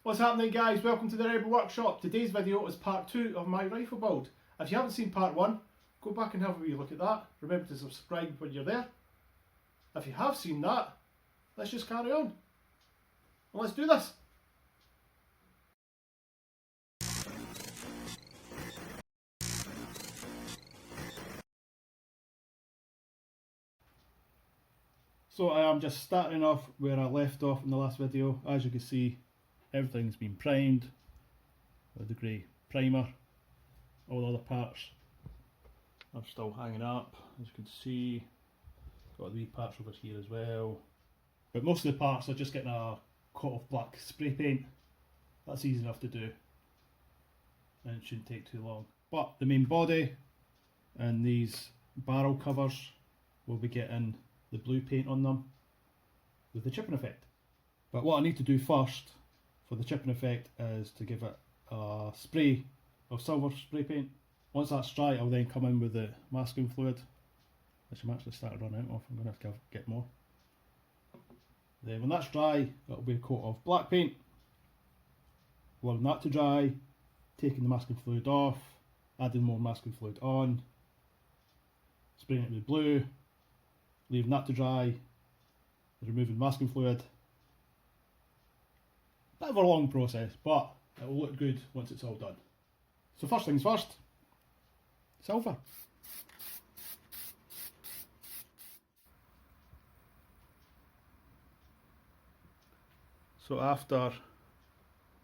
What's happening, guys? Welcome to the Rebel Workshop. Today's video is part 2 of my rifle build. If you haven't seen part 1, go back and have a wee look at that. Remember to subscribe when you're there. If you have seen that, let's just carry on. Well, let's do this. So I am just starting off where I left off in the last video. As you can see, everything's been primed with the grey primer. All the other parts are still hanging up, as you can see. Got the wee parts over here as well. But most of the parts are just getting a coat of black spray paint. That's easy enough to do and it shouldn't take too long. But the main body and these barrel covers will be getting the blue paint on them with the chipping effect. But what I need to do first for the chipping effect is to give it a spray of silver spray paint. Once that's dry, I'll then come in with the masking fluid, which I'm actually starting to run out of. I'm going to have to get more. Then when that's dry, it'll be a coat of black paint. Allowing that to dry, taking the masking fluid off, adding more masking fluid on, spraying it with blue, leaving that to dry, removing masking fluid. Bit of a long process, but it will look good once it's all done. So first things first, silver. So after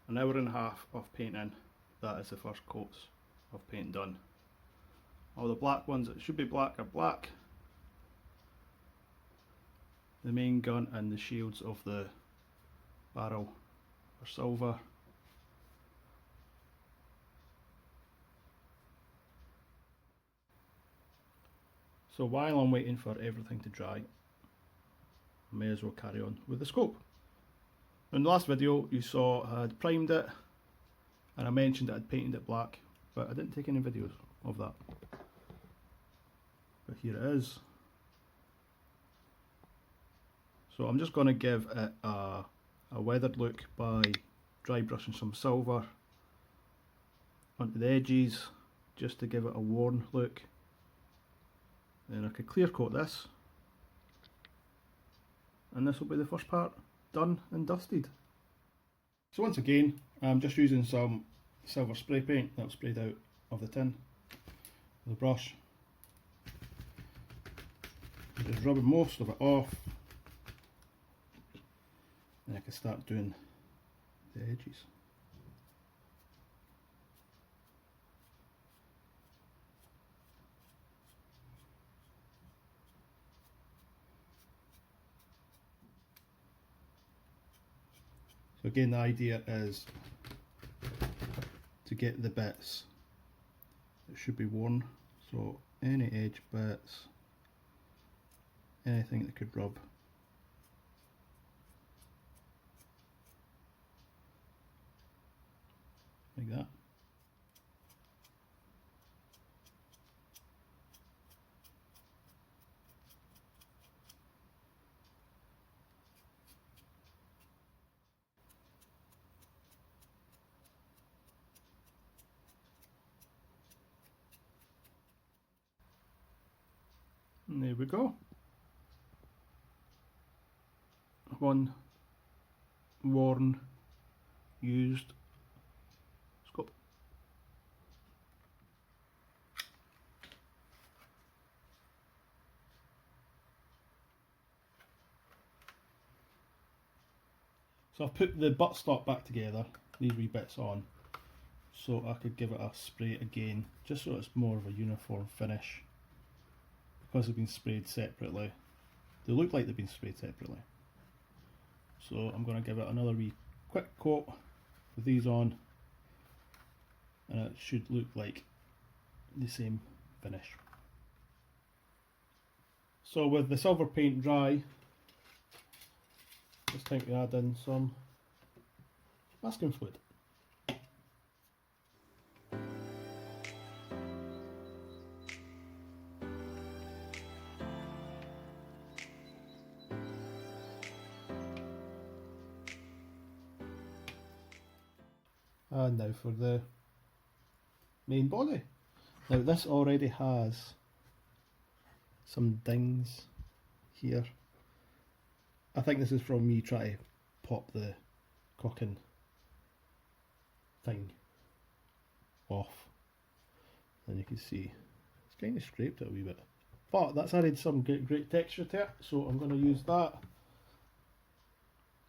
an hour and a half of painting, that is the first coats of paint done. All the black ones that should be black are black. The main gun and the shields of the barrel are silver. So while I'm waiting for everything to dry, I may as well carry on with the scope. In the last video you saw I had primed it and I mentioned that I'd painted it black, but I didn't take any videos of that. But here it is. So I'm just going to give it a weathered look by dry brushing some silver onto the edges just to give it a worn look. Then I could clear coat this and this will be the first part done and dusted. So once again I'm just using some silver spray paint that was sprayed out of the tin with a brush. I'm just rubbing most of it off. Then I can start doing the edges. So again, the idea is to get the bits that should be worn, so any edge bits, anything that could rub. Like that. And there we go. One worn, used scope. So I've put the buttstock back together, these wee bits on, so I could give it a spray again, just so it's more of a uniform finish. Because they've been sprayed separately, they look like they've been sprayed separately. So I'm going to give it another wee quick coat with these on, and it should look like the same finish. So with the silver paint dry, it's time to add in some masking fluid. And now for the main body. Now this already has some dings here. I think this is from me trying to pop the cocking thing off. And you can see it's kind of scraped it a wee bit. But that's added some great texture to it, so I'm going to use that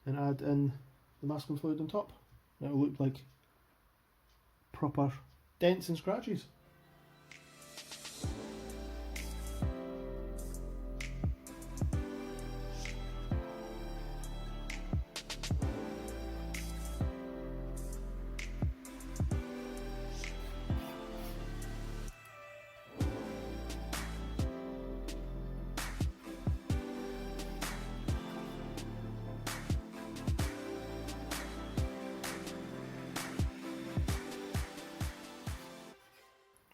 and add in the masking fluid on top. It'll look like proper dents and scratches.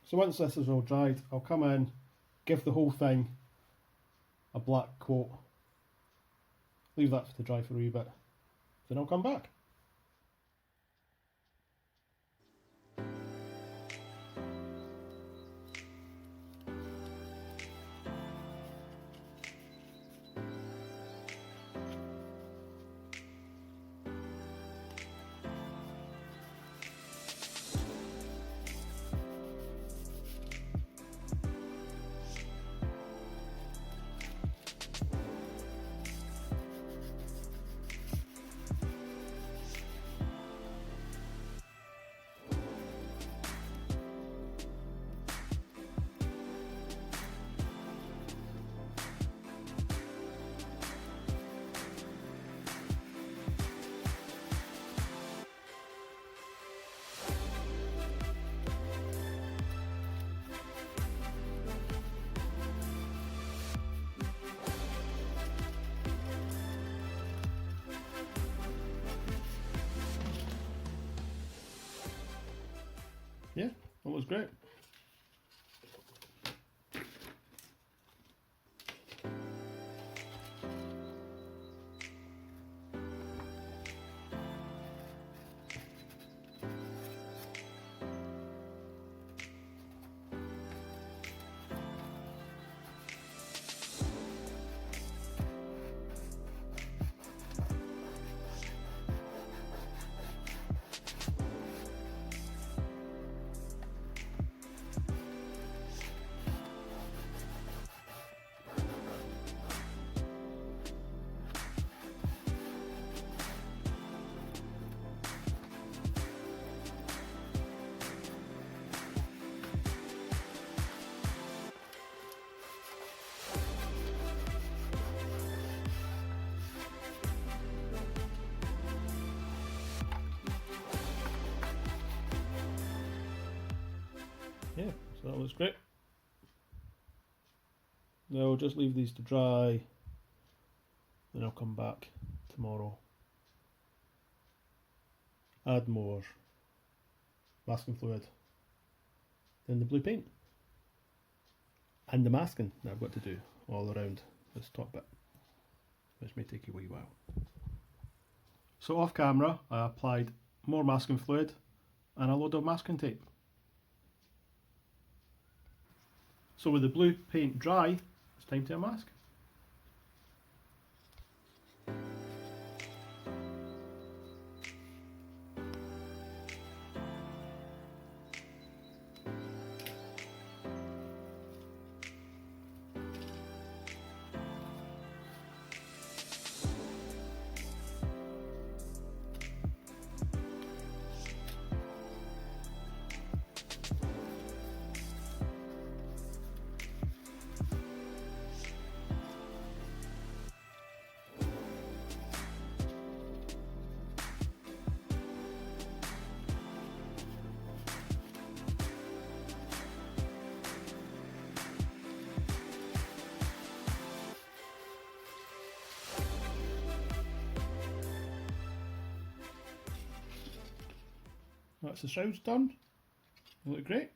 So once this is all dried, I'll come in, give the whole thing a black coat, leave that to dry for a wee bit, then I'll come back. Yeah, that was great. Yeah, so that looks great. Now I'll just leave these to dry, then I'll come back tomorrow, add more masking fluid, then the blue paint, and the masking that I've got to do all around this top bit, which may take a wee while. So off camera I applied more masking fluid and a load of masking tape. So with the blue paint dry, it's time to unmask. That's the shrouds done. They look great.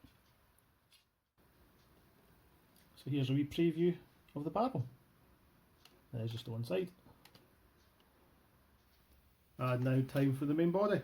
So here's a wee preview of the barrel. There's just the one side. And now time for the main body.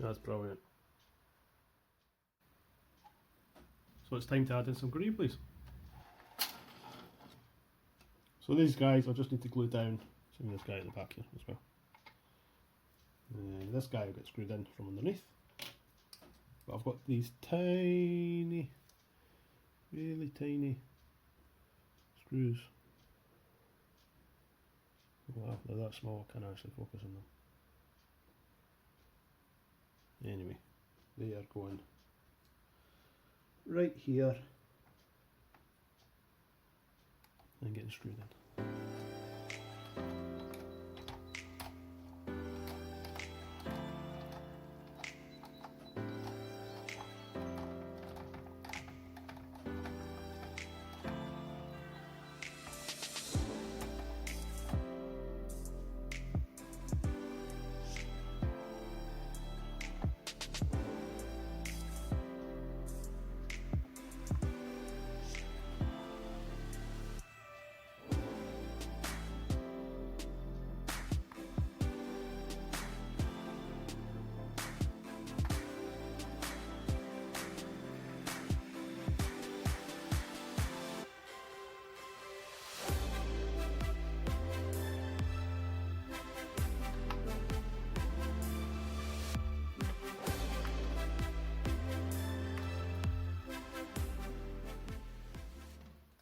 That's brilliant. So it's time to add in some grey, please. So these guys I just need to glue down. Same with this guy at the back here as well. And this guy will get screwed in from underneath. But I've got these tiny, really tiny screws. Wow, they're that small, I can't actually focus on them. Anyway, they are going right here and getting screwed in.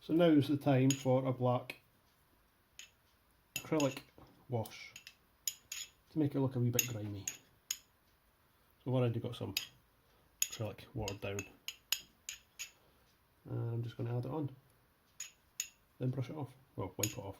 So now is the time for a black acrylic wash to make it look a wee bit grimy. So I've already got some acrylic watered down, and I'm just going to add it on, then brush it off, well, wipe it off.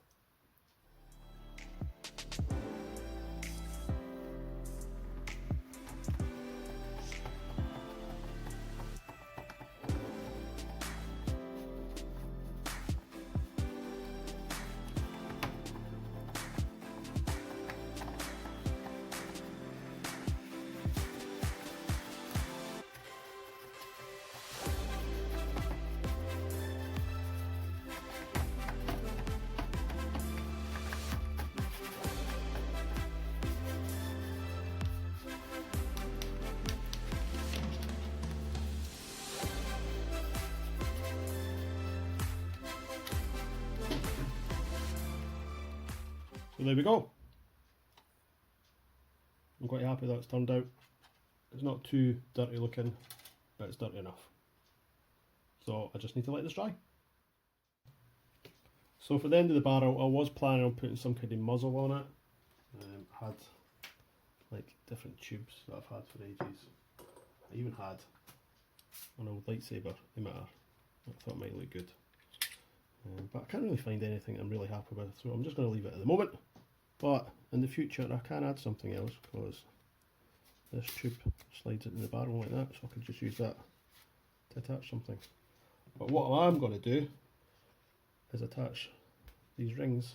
So there we go. I'm quite happy that it's turned out. It's not too dirty looking, but it's dirty enough. So I just need to let this dry. So for the end of the barrel, I was planning on putting some kind of muzzle on it. I had like different tubes that I've had for ages. I even had an old lightsaber emitter. I thought it might look good. But I can't really find anything I'm really happy with, so I'm just going to leave it at the moment. But in the future I can add something else, because this tube slides it in the barrel like that, so I could just use that to attach something. But what I'm going to do is attach these rings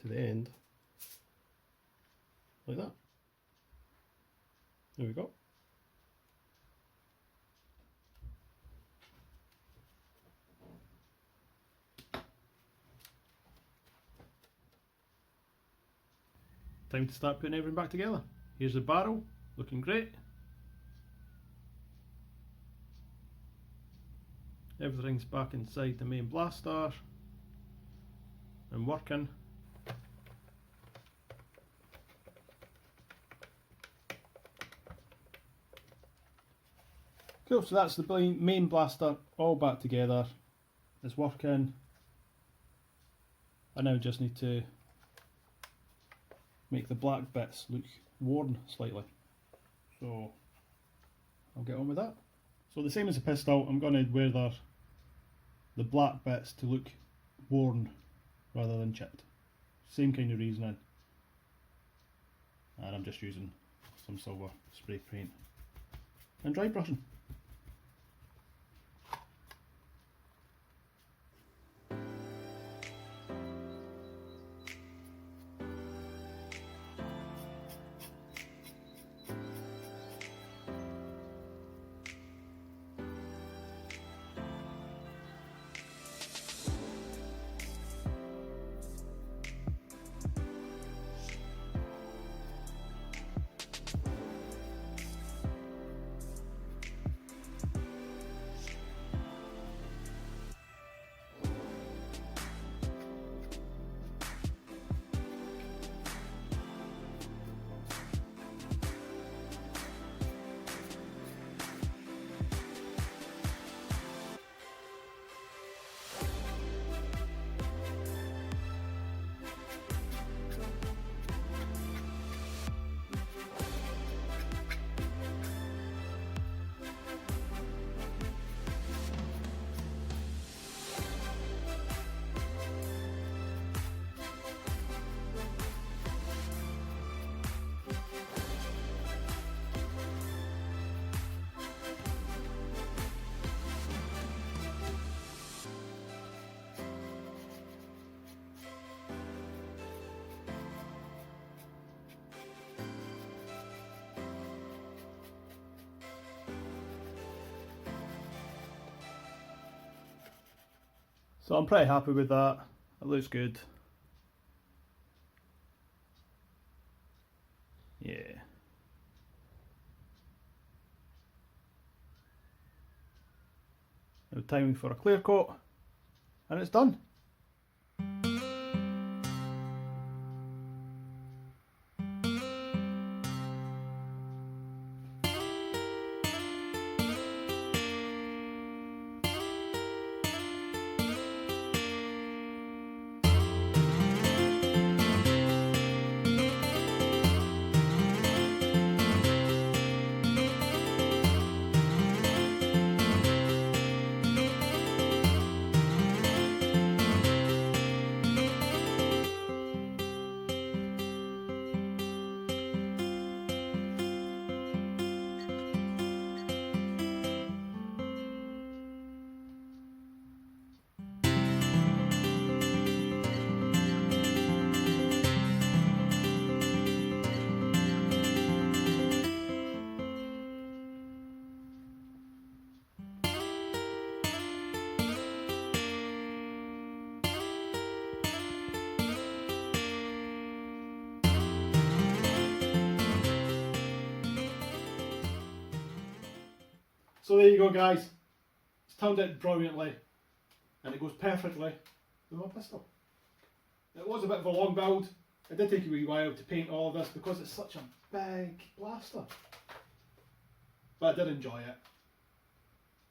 to the end like that. There we go. Time to start putting everything back together. Here's the barrel, looking great. Everything's back inside the main blaster and working. Cool, so that's the main blaster all back together. It's working. I now just need to make the black bits look worn slightly. So I'll get on with that. So the same as the pistol, I'm going to wear the black bits to look worn rather than chipped. Same kind of reasoning. And I'm just using some silver spray paint and dry brushing. So I'm pretty happy with that. It looks good. Yeah. Now timing for a clear coat, and it's done. So there you go, guys. It's turned out brilliantly, and it goes perfectly with my pistol. It was a bit of a long build. It did take a wee while to paint all of this because it's such a big blaster. But I did enjoy it,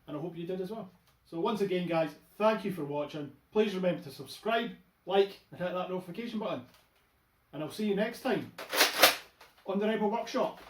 and I hope you did as well. So once again, guys, thank you for watching. Please remember to subscribe, like, and hit that notification button. And I'll see you next time on the Rebel Workshop.